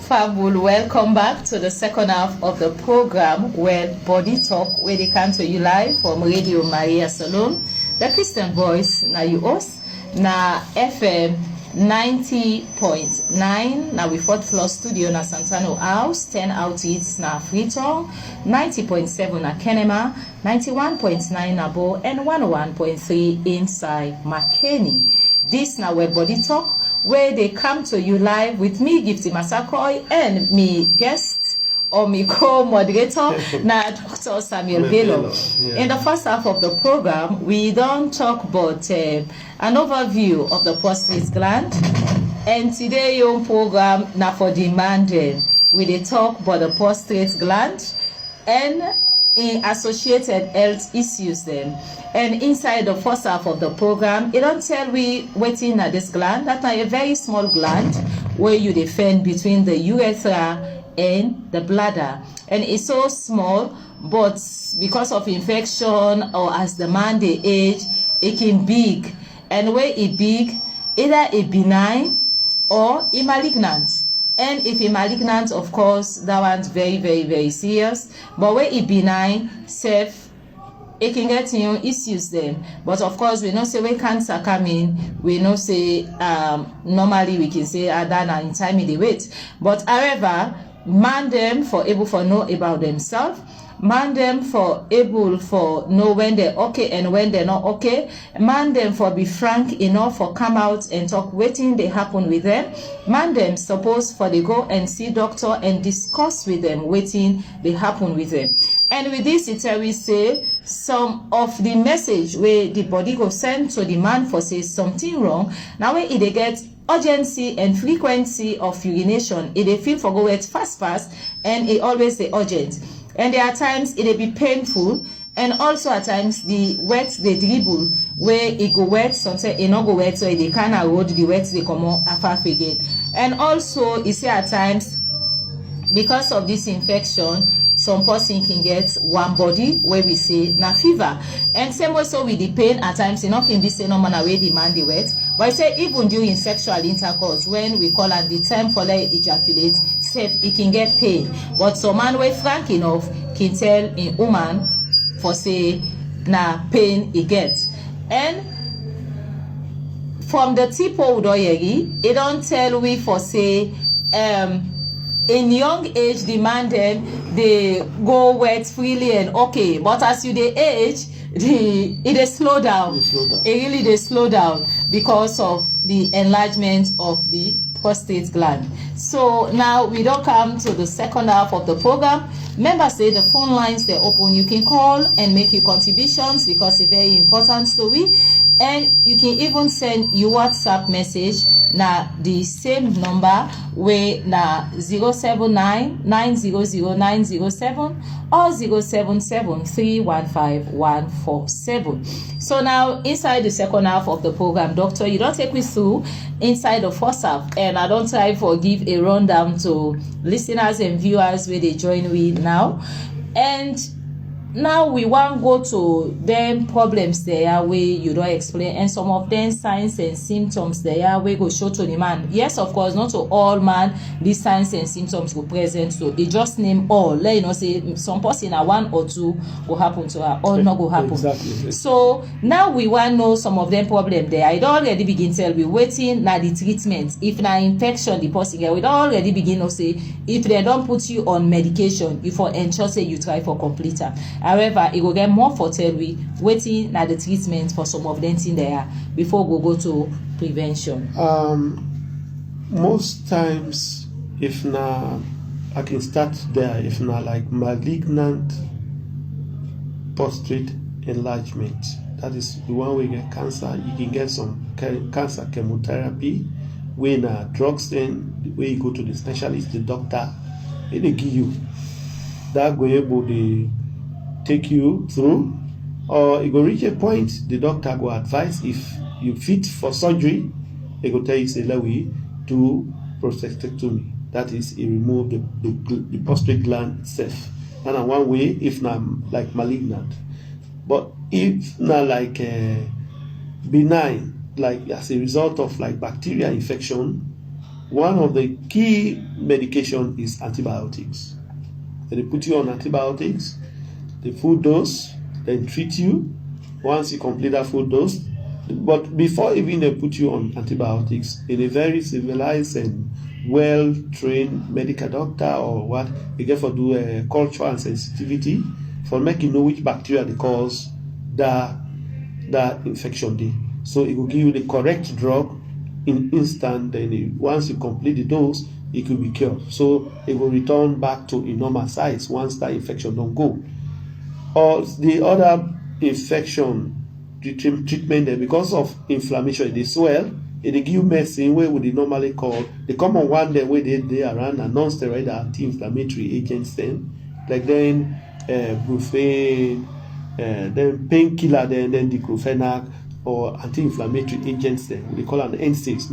Fabul, welcome back to the second half of the program, Wel Bodi Tok, where they come to you live from Radio Maria Salon, the Christian voice, na you host, na FM 90.9, na we fourth floor studio na Santano House, 10 outlets na Freetown, 90.7 na Kenema, 91.9 na Bo, and 101.3 inside Makeni. This na Wel Bodi Tok, where they come to you live with me, Gifty Masakoy, and me guest or me co-moderator, na Dr. Samuel Bello. Yeah. In the first half of the program, we don't talk about an overview of the prostate gland, and today your program na for demanding. We dey talk about the prostate gland and in associated health issues then. And inside the first half of the program, it don't tell we waiting at this gland. That's a very small gland where you defend between the urethra and the bladder. And it's so small, but because of infection or as the man they age, it can big. And where it big, either a benign or a malignant. And if a malignant, of course, that one's very, very, very serious. But where it benign, safe, it can get issues then. But of course, we know say when cancer come in, we know say normally we can say that in time they wait. But however, man them for able for know about themselves. Man them for able for know when they're okay and when they're not okay. Man them for be frank enough for come out and talk waiting they happen with them. Man them suppose for they go and see doctor and discuss with them waiting they happen with them. And with this it we say some of the message where the body go send to the man for say something wrong. Now when they get urgency and frequency of urination, it feel for go wet fast and it always the urgent. And there are times it be painful, and also at times the wet they dribble where it go wet, sometimes it not go wet, so they kind of road the wet they come on half again. And also you see at times because of this infection, some person can get one body where we say na fever. And same also with the pain at times it not can be say no man away the man the wet. But I say even during sexual intercourse, when we call at the time for like ejaculate, safe it can get pain. But some man way frank enough can tell a woman for say na pain it gets. And from the tip of the it don't tell we for say in young age demanded they go wet freely and okay, but as you the age it slow down. It really they slow down because of the enlargement of the prostate gland. So now we don't come to the second half of the program. Remember say the phone lines they're open. You can call and make your contributions because it's very important story. And you can even send your WhatsApp message na the same number where na 079-900-907 or 077-315-147. So now inside the second half of the program, doctor, you don't take me through inside the first half, and I don't try for give a rundown to listeners and viewers where they join with now. And now we want go to them problems there where you don't explain, and some of them signs and symptoms there we go show to the man. Yes, of course, not to all man these signs and symptoms go present, so they just name all. Let you know say some person a one or two go happen to her or not go happen. Exactly. So now we want know some of them problem there. I don't already begin tell we waiting na the treatment. If na infection the person get, we don't already begin to say if they don't put you on medication, you for ensure say you try for complete. However, it will get more for tell we waiting at the treatment for some of them in there before we go to prevention. Most times, if na, I can start there. If na like malignant prostate enlargement, that is the one we get cancer. You can get some cancer chemotherapy. When drugs, then where you go to the specialist, the doctor, they give you that go able to take you through, or it will reach a point the doctor will advise if you fit for surgery. They go tell you say let we do prostatectomy, that is it remove the prostate gland itself. And one way if not like malignant, but if not like benign, like as a result of like bacterial infection, one of the key medication is antibiotics. They put you on antibiotics, the full dose, then treat you once you complete that full dose. But before even they put you on antibiotics, in a very civilized and well-trained medical doctor or what, you get for do a culture and sensitivity for making know which bacteria they cause that infection day. So it will give you the correct drug in instant. Then once you complete the dose, it will be cured. So it will return back to a normal size once that infection don't go. Or the other infection treatment there, because of inflammation, they swell. They give medicine where we normally call the common one there where they around a non-steroidal anti-inflammatory agents then, like then brufen, then painkiller, then diclofenac or anti-inflammatory agents then. We call them NSAIDs,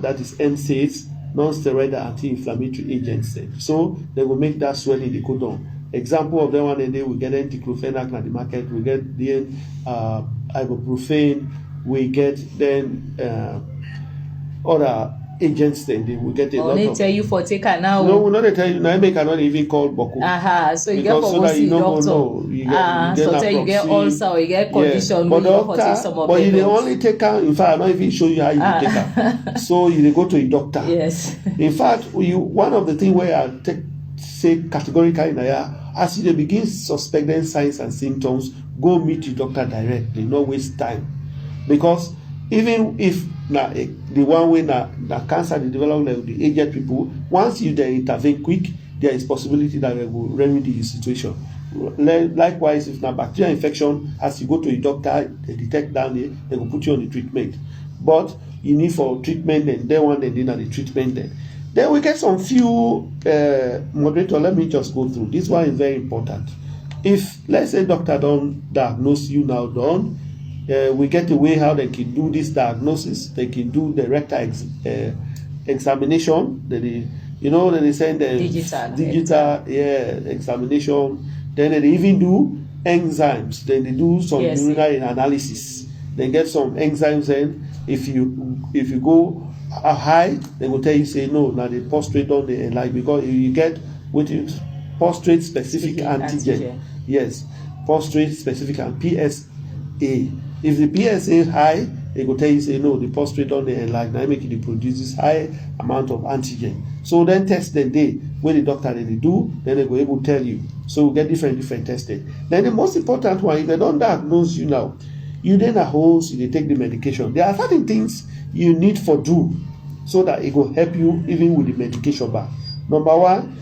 that is NSAIDs, non-steroidal anti-inflammatory agents then. So they will make that swelling they go down. Example of that one, and then we get diclofenac in the market, we get the ibuprofen, we get then other agents, then we get a lot they of. Tell you for take her now. No, not they tell you. Now make cannot even call Boku. So you get for so that you don't doctor. know. You get So tell you get ulcer or you get condition. But doctor, but you they only take her. In fact, I not even show you how you take her. So you go to a doctor. Yes. In fact, one of the things where I say categorically in here, as you begin suspecting signs and symptoms, go meet your doctor directly, not waste time. Because even if the one way the cancer they develop like the aged people, once you then intervene quick, there is possibility that they will remedy the situation. Likewise, if bacterial infection, as you go to a doctor, they detect down there, they will put you on the treatment. But you need for treatment and then one and then the treatment then. Then we get some few moderator. Let me just go through. This one is very important. If let's say doctor don't diagnose you now, we get a way how they can do this diagnosis. They can do the rectal examination. Then they send the digital examination. Then they even do enzymes. Then they do some urinary analysis. They get some enzymes. And if you go high, they will tell you say no. Now the prostate on the like because you get what is prostate specific antigen. Yes, prostate specific and PSA. If the PSA is high, they will tell you say no. The prostate on the like now make it produces high amount of antigen. So then test the day when the doctor they do, then they will able to tell you. So we get different tested. Then the most important one, if they don't diagnose you now, you then at home, you take the medication. There are certain things you need for do so that it will help you even with the medication back. Number one,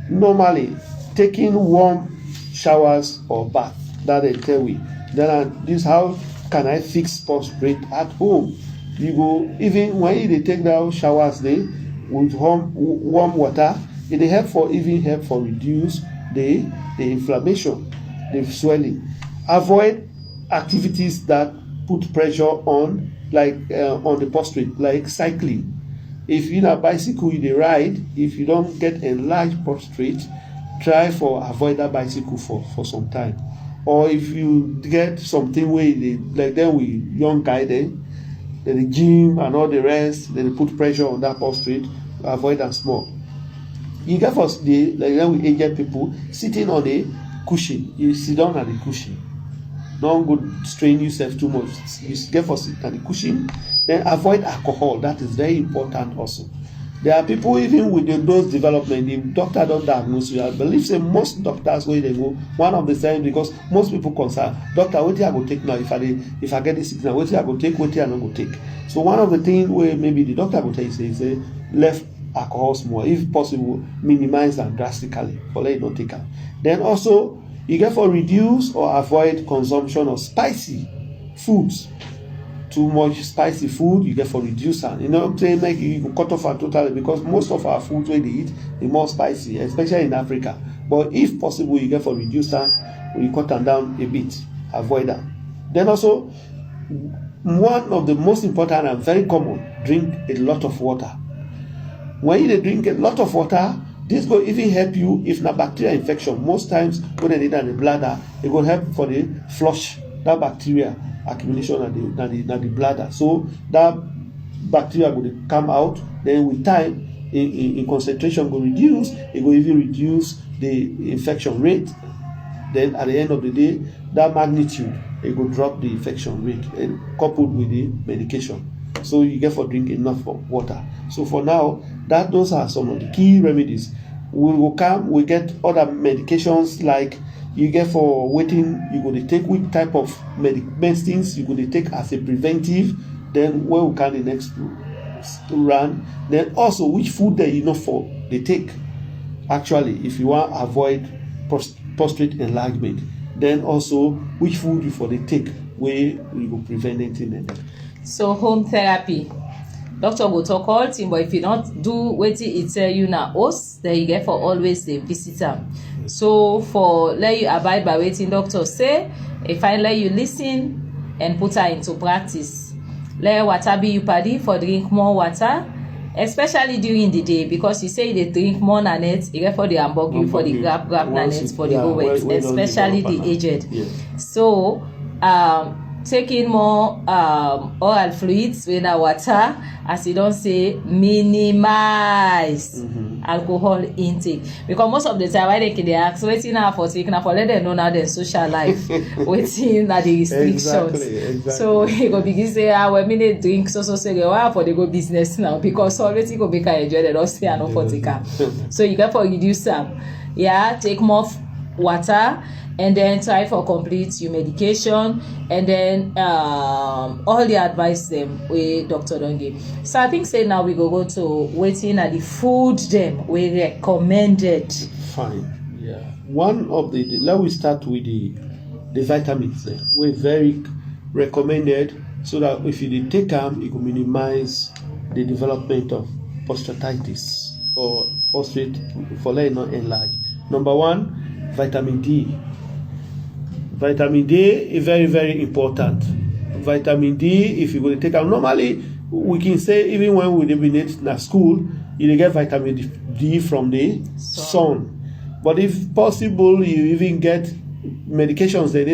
normally taking warm showers or bath. That they tell you. Then this how can I fix prostate at home? You go even when they take down showers there with warm water, it help for reduce the inflammation, the swelling. Avoid activities that put pressure on on the prostate, like cycling. If you a bicycle you ride, if you don't get enlarged prostate, try for avoid that bicycle for some time. Or if you get something where like then we young guy then the gym and all the rest, then they put pressure on that prostate, avoid that small. You get for like then we aged people sitting on a cushion. You sit down at the cushion. Don't go strain yourself too much. You get for sit at the cushion. Then avoid alcohol. That is very important also. There are people even with those development, the doctor don't diagnose you. I believe say most doctors where they go, one of the signs because most people concern, doctor, what I go take now if I get this sickness, what I go take, what I not go take. So one of the things where maybe the doctor will tell you say left alcohol more, if possible, minimize them drastically, but let it not take them. Then also you get for reduce or avoid consumption of spicy foods. Too much spicy food, you get for reduce them. You know what I'm saying? Like you can cut off it totally because most of our food when they eat is more spicy, especially in Africa. But if possible, you get for reduce them, you cut them down a bit, avoid them. Then also, one of the most important and very common, drink a lot of water. When you drink a lot of water, this will even help you if na bacterial infection. Most times when they need in the bladder, it will help for the flush that bacteria accumulation at the bladder. So that bacteria go dey come out. Then with time, in concentration go reduce. It go even reduce the infection rate. Then at the end of the day, that magnitude, it go drop the infection rate, and coupled with the medication. So you get for drink enough of water. So for now, those are some of the key remedies. We get other medications like you get for waiting. You go to take which type of medicines you go to take as a preventive. Then where we can the next run. Then also which food that for they take. Actually, if you want to avoid prostate enlargement, then also which food you for they take where you go prevent anything. So home therapy. Doctor go talk all thing, but if you not do wetin he tell you na host, then you get for always the visitor. So for let you abide by wetin doctor say, if I let you listen and put her into practice. Let water be you paddy for drink more water, especially during the day, because you say they drink more nanet, you get for the hamburger, for the grab nanet for the wet, especially the aged. Yeah. So taking more oral fluids with our water, as you don't say, minimize alcohol intake, because most of the time why they ask waiting now for take now for let them know now their social life waiting at the restrictions. Exactly. So he go begin say when me they drink so say why for they go business now, because already go make enjoy they don't stay and not for take. So you got for reduce them. Yeah, take more water. And then try for complete your medication, and then all the advice them we doctor don't give. So I think say now we go to waiting at the food them we recommended. Fine. Yeah. One of the let we start with the vitamins. We very recommended so that if you take them, it will minimize the development of prostatitis or prostate for letting not enlarge. Number one, vitamin D. Vitamin D is very, very important. Vitamin D, if you go to take out, normally we can say even when we eliminate in school, you get vitamin D from the sun. But if possible, you even get medications that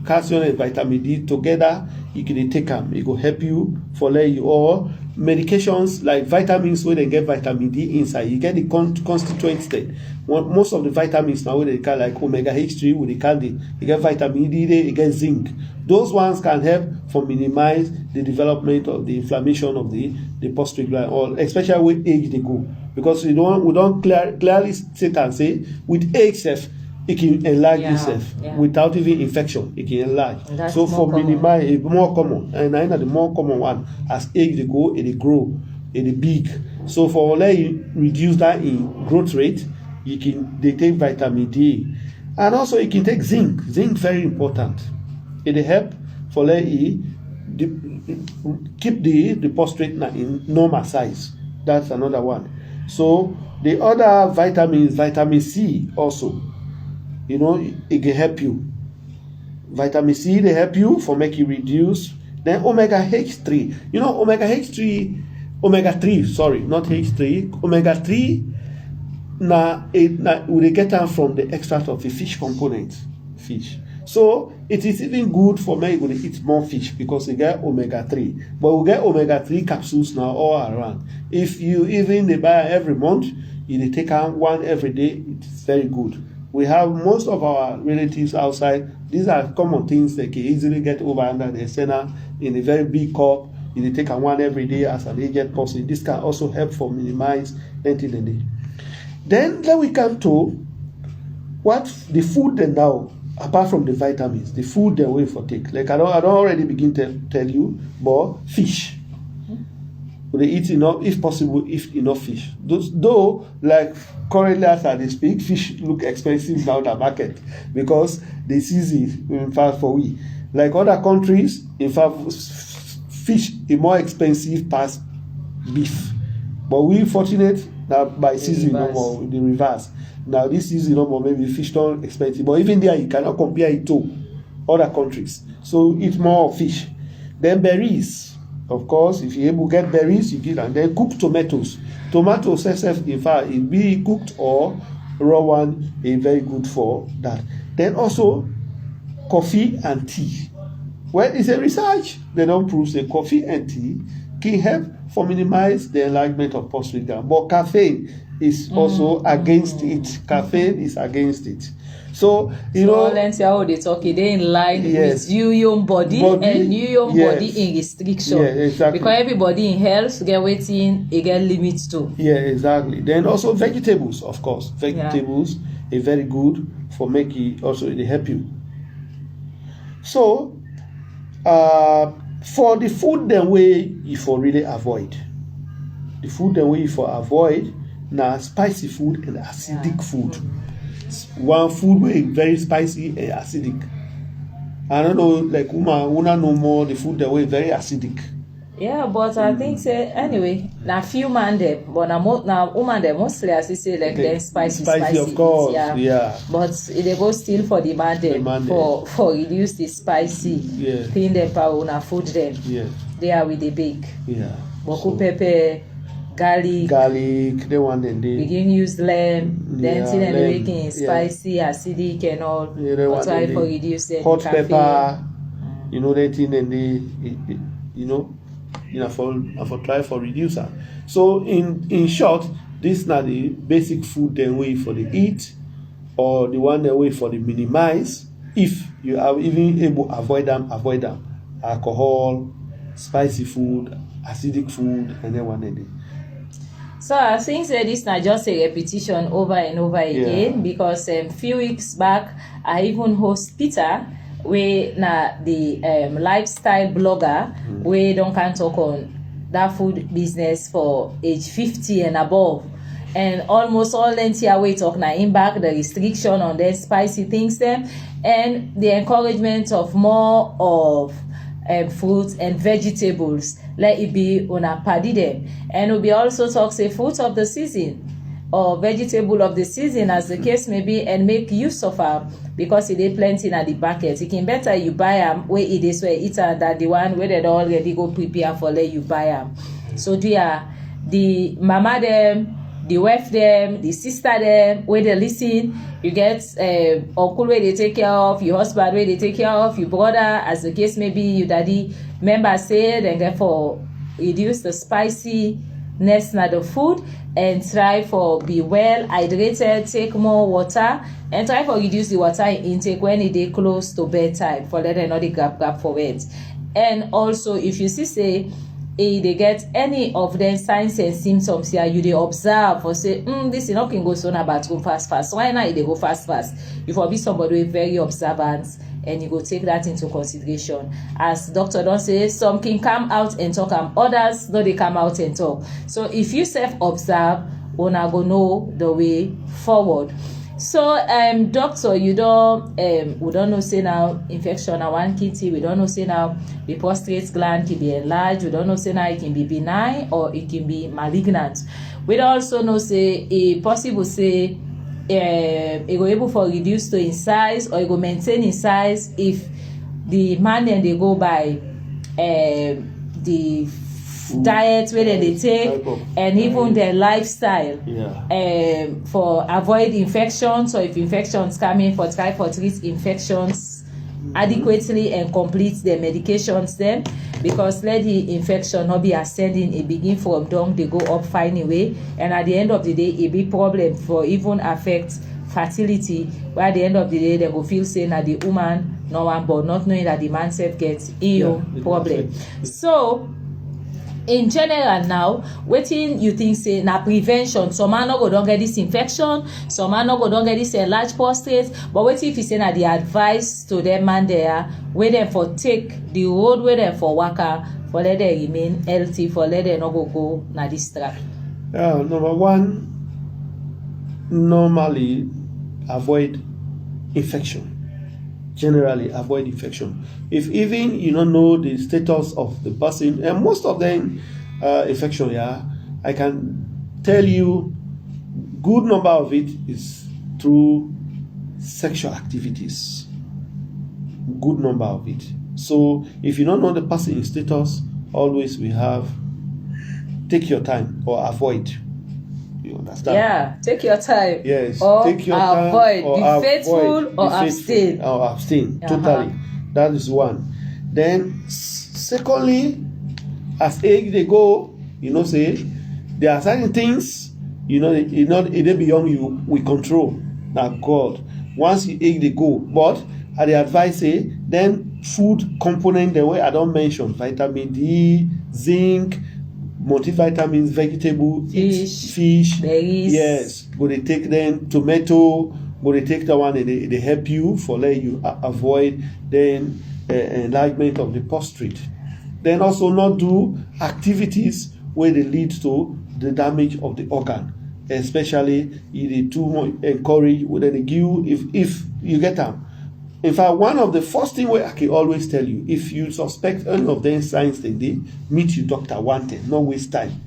calcium and vitamin D together, you can take them. It will help you for you, or medications like vitamins where they get vitamin D inside. You get the constituents there. Most of the vitamins now they call like omega H3, where they get vitamin D, they get zinc. Those ones can help for minimize the development of the inflammation of the prostate gland, or especially with age they go, because we don't clearly state and say with age it can enlarge itself without even infection. It can enlarge. So for minimize, it's more common, and I know the more common one as age they go, it grow, it big. So for let you reduce that in growth rate, they take vitamin D, and also you can take zinc. Zinc very important. It help for let you keep the prostate in normal size. That's another one. So the other vitamins, vitamin C also. It can help you. Vitamin C, they help you for make you reduce. Then omega H3. Omega 3, sorry, not H3. Omega 3, we get them from the extract of the fish component. Fish. So it is even good for me to eat more fish because you get omega 3. But we get omega 3 capsules now all around. If you even they buy every month, you take one every day, it's very good. We have most of our relatives outside. These are common things they can easily get over under the center in a very big cup. You take one every day as an aged person. This can also help for minimize anything in it. Then we come to what the food then now, apart from the vitamins, the food they will for take. Like I don't already begin to tell you, but fish. They eat enough, if possible, enough fish. Though, like currently as I speak, fish look expensive now in the market because they season in fact for we. Like other countries, in fact, fish is more expensive past beef. But we fortunate that by season no more the reverse. Now this season no more maybe fish don't expensive, but even there you cannot compare it to other countries. So eat more fish. Then berries. Of course, if you're able to get berries, you get, and then cook tomatoes. Tomatoes, in fact, it be cooked or raw one is very good for that. Then also, coffee and tea. Well, it's a research. They don't prove that coffee and tea can help for minimize the enlargement of prostate gland. But caffeine is also against it. Caffeine is against it. So you know, how they talk, they in line with your body and your body in restriction. Yeah, exactly. Because everybody in health get waiting, it get limits too. Yeah, exactly. Then also vegetables, of course. Vegetables are very good for making, also they help you. So for the food then way you for really avoid. The food then way you for avoid now spicy food and acidic food. One food way very spicy and acidic. I don't know, like una know more the food that way very acidic. Yeah, but I think anyway, now few man them, but now woman them mostly as you say like then spicy of course, yeah. But they go still for the man them for reduce the spicy thing them for una food them. Yeah. They are with the bake. Yeah. Boku pepper, garlic, they want and they begin use lamb, then till and making spicy, acidic and all. Yeah, they want try for reduce the hot caffeine. pepper, you know that thing and they for try for reducer. So in short, this not the basic food then way for the eat or the one that way for the minimize. If you are even able to avoid them. Alcohol, spicy food, acidic food, and then one day. So I think that this not just a repetition over and over again because few weeks back I even host Peter, we na the lifestyle blogger we don't can talk on that food business for age 50 and above, and almost all entire way talk na in back the restriction on the spicy things them and the encouragement of more of fruits and vegetables, let it be on a paddy them. And we'll be also talk say fruits of the season or vegetable of the season as the case may be, and make use of them because it is plenty in the bucket. It can better you buy them where it is where it's than the one where they already go prepare for let you buy them. So the mama them, the wife them, the sister them, where they listen, you get uncle where they take care of, your husband where they take care of, your brother, as the case may be, your daddy member said, and therefore reduce the spiciness na the food and try for be well hydrated, take more water, and try for reduce the water intake when it is close to bedtime for let them not grab for it. And also if you see they get any of them signs and symptoms here, you they observe or say, this is not can go so na bathroom fast. Why not they go fast? You for be somebody with very observant and you go take that into consideration. As doctor don't say, some can come out and talk and others no they come out and talk. So if you self-observe, una go know the way forward. So doctor, you don't we don't know say now infection na one kitty, we don't know say now the prostate gland can be enlarged, we don't know say now it can be benign or it can be malignant. We don't also know say a possible say it go able for reduce to in size or it go maintain in size if the man then they go by the diet where they take and even their lifestyle for avoid infections, or if infections come in for try for treat infections adequately and complete their medications then, because let the infection not be ascending, it begin from down they go up fine away, and at the end of the day it be problem for even affect fertility, where at the end of the day they go feel saying that the woman no one but not knowing that the man self gets problem. So in general now, wetin you think say na prevention? Some man no go don get this infection, some man no go don get this enlarged prostate, but wetin if you say na the advice to them man there where them for take the road where them for waka for let them remain healthy, for let them no go na this track? Number one, normally avoid infection. Generally avoid infection. If even you don't know the status of the person, and most of them infection, I can tell you good number of it is through sexual activities. Good number of it. So if you don't know the person status, always we have take your time or avoid. You understand? Yeah, take your time. Yes, or take your avoid. time. Or be faithful or abstain. Or abstain, totally. That is one. Then, secondly, as age they go, You know, say there are certain things, it dey beyond you we control. Now God, once you eat they go. But I dey advise say then food component the way I don't mention, vitamin D, zinc, multivitamins, vegetable, fish, berries. Yes, go they take them, tomato, go they take that one, they help you for let you avoid then enlargement of the prostate. Then also not do activities where they lead to the damage of the organ, especially if they too much encourage, then they give you if you get them. In fact, one of the first thing where I can always tell you, if you suspect any of them signs, then they meet your doctor one time, not waste time.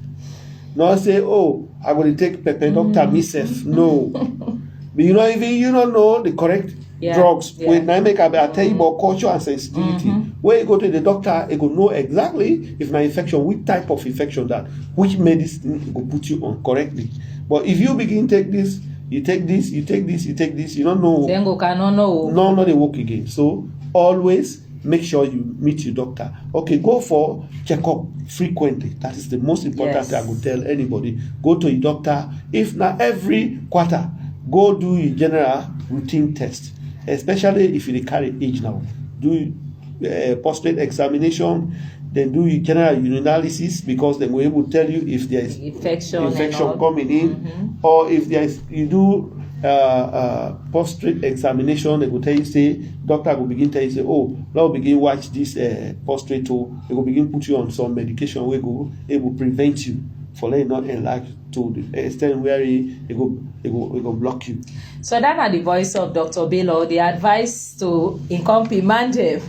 Not say, oh, I'm going to take pepper doctor myself. No. But you don't know the correct drugs. When I make I tell you about culture and sensitivity. When you go to the doctor, you go know exactly if my infection, which type of infection that, which medicine it will put you on correctly. But if you begin take this, you take this, you take this, you take this, you don't know. Then go cannot know. No, not they work again. So always make sure you meet your doctor. Okay, go for checkup frequently. That is the most important thing I would tell anybody. Go to your doctor. If not every quarter, go do your general routine test. Especially if you carry age now. Do prostate examination. Then do your general urinalysis because they will able to tell you if there is infection coming in, or if there is you do prostate examination. They will tell you say doctor will begin tell you say now begin watch this prostate. They will begin put you on some medication where go able prevent you for letting not enlarge to the extent where it go block you. So that are the voice of Dr. Bello. The advice to incompe mandem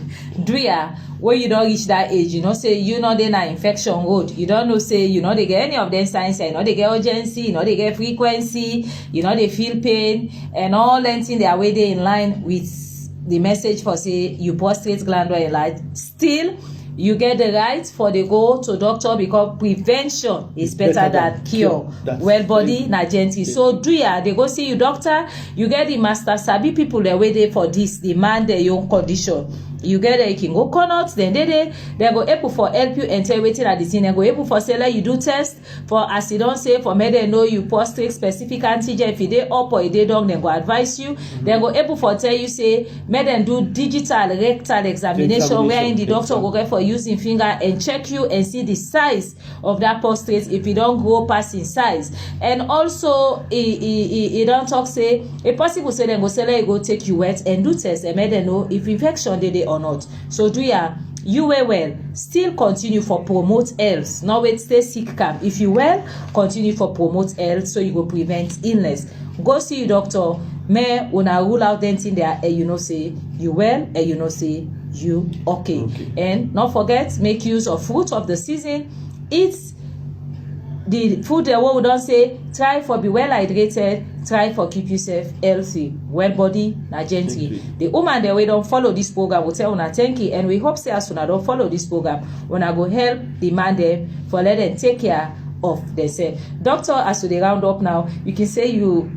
Dria when you don't reach that age, say they na infection road. You don't know say they get any of them signs, they get urgency, they get frequency, they feel pain and all that thing they are waiting in line with the message for say you prostate gland or enlarge. Still you get the right for the go to doctor because prevention is better than cure. Well body na gentle. So they go see you doctor. You get the master sabi people they waiting for this demand their own condition. You get a king go connect, then they go able for help you and tell waiting at the thing. They go able for say you do test for as you don't say for me they know you prostate specific antigen if they up or they down then go advise you. They go able for tell you say me then do digital rectal examination where in the doctor go get for using finger and check you and see the size of that prostate if you don't grow past in size. And also he don't talk say a possible say then go say you go take you wet and do test and me then know if infection they or not. So you well still continue for promote health, not wait stay sick camp. If you well continue for promote health so you go prevent illness. Go see your doctor. May una rule out anything there say you well and say you okay. And not forget make use of fruit of the season. Eat the food that we don't say try for be well hydrated, try for keep yourself healthy. Well body na gently. The woman that we don't follow this program will tell una thank you, and we hope say as una don't follow this program una go help the man them for let them take care of themselves. Doctor, as we round up now, you can say you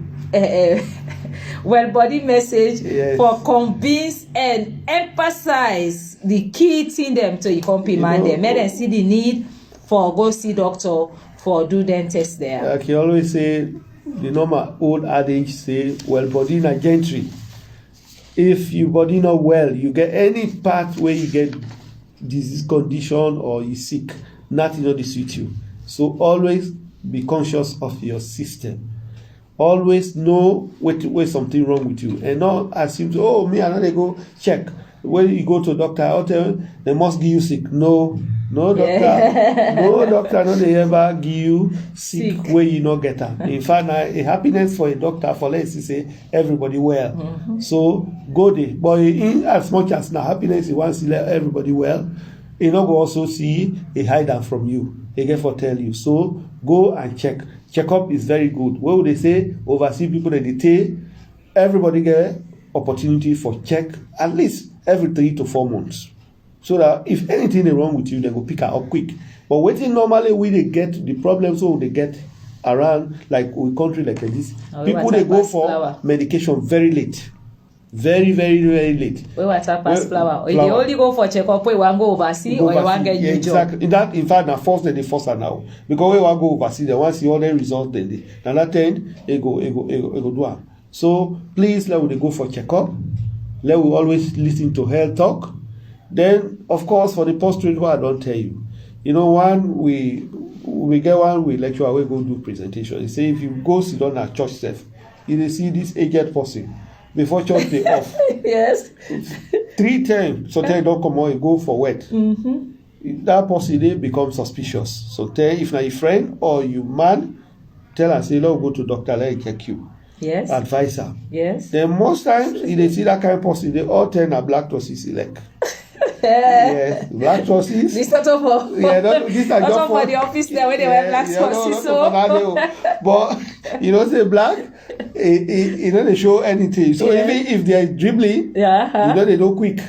well body message for convince and emphasize the key thing them to you man them. Make them see the need for go see doctor for do them test there. I can always say the normal old adage say well body na gentry. If your body not well, you get any part where you get disease condition or you sick, nothing not suit you. So always be conscious of your system. Always know where something wrong with you, and not assume me I don't go check. When you go to doctor, I'll tell you, they must give you sick. No doctor, no doctor, no they ever give you sick where you not get them. In fact, a happiness for a doctor for let's say everybody well. So go there, but in as much as now happiness he wants to let everybody well, he not go also see a hide them from you. He get for tell you. So go and check. Checkup is very good. What would they say? Oversee people that they take. Everybody get opportunity for check at least every 3 to 4 months. So that if anything is wrong with you, they go pick her up quick. But waiting normally we they get the problems so they get around like we country like this. People they go for medication very late. very, very, very late. We water pass flower. Or they only go for checkup, we want go overseas, or you want get new job. Exactly. In fact, na first they force her now. Because we want go overseas, they want see all the results then they. Now that time, they go do am. So please let we go for checkup. Let we always listen to health talk. Then, of course, for the prostate, what I don't tell you. You know, we get one we lecture, we go do presentation. He say if you go sit down at church self, you will see this aged person before church day off. Yes. 3 times, so tell don't come on, you go for wet. That person they become suspicious. So tell if na your friend or you man, tell her say, "Let's go to doctor, let him check you." Yes. Advise her. Yes. Then most times, if they see that kind of person, they all turn a black tortoise elect. Yes, black tortoises. This not for this are just for the office there where they wear black tortoises. But you know, say black, it don't show anything. So even if they are dribbling, you know they don't quick.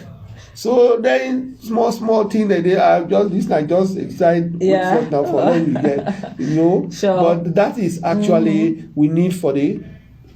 So then small thing that they are just this like just inside now for them you get, you know. Sure. But that is actually we need for the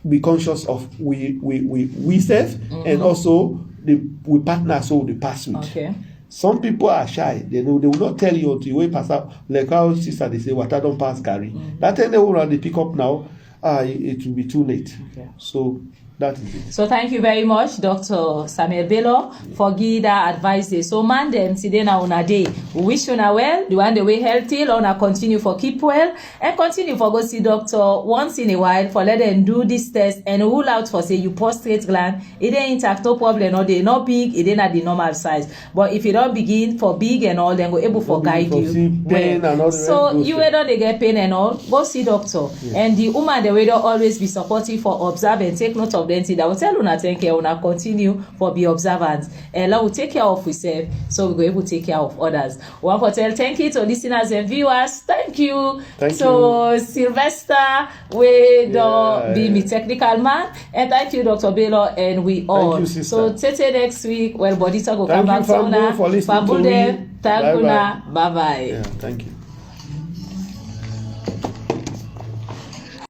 be conscious of we self and also we partner so they pass with. Okay. Some people are shy. They will not tell you until you pass out. Like our sister, they say, "Water don't pass, Gary." That time they will run the pick up now. It will be too late. Okay. So that is it. So thank you very much, Dr. Samuel Bello, for giving that advice. So man them today now on a day. We wish you now well. The one the way healthy, or continue for keep well and continue for go see doctor once in a while for let them do this test and rule out for say you prostate gland. It ain't intact, no problem. Or they not big, it ain't at the normal size. But if you don't begin for big and all, then go able for guide you. Well. So you whether they get pain and all, go see doctor. Yeah. And the woman the way always be supportive for observe and take note of them. That will tell una take care, una continue for be observant. And we will take care of ourselves, so we go able to take care of others. We want to tell thank you to listeners and viewers. Thank you. So Sylvester, we don't be me technical man, and thank you, Dr. Bello, and we all. Thank you, sister. So till next week, Well Bodi Tok will come back to me. Bye bye. Bye bye. Yeah, Thank you.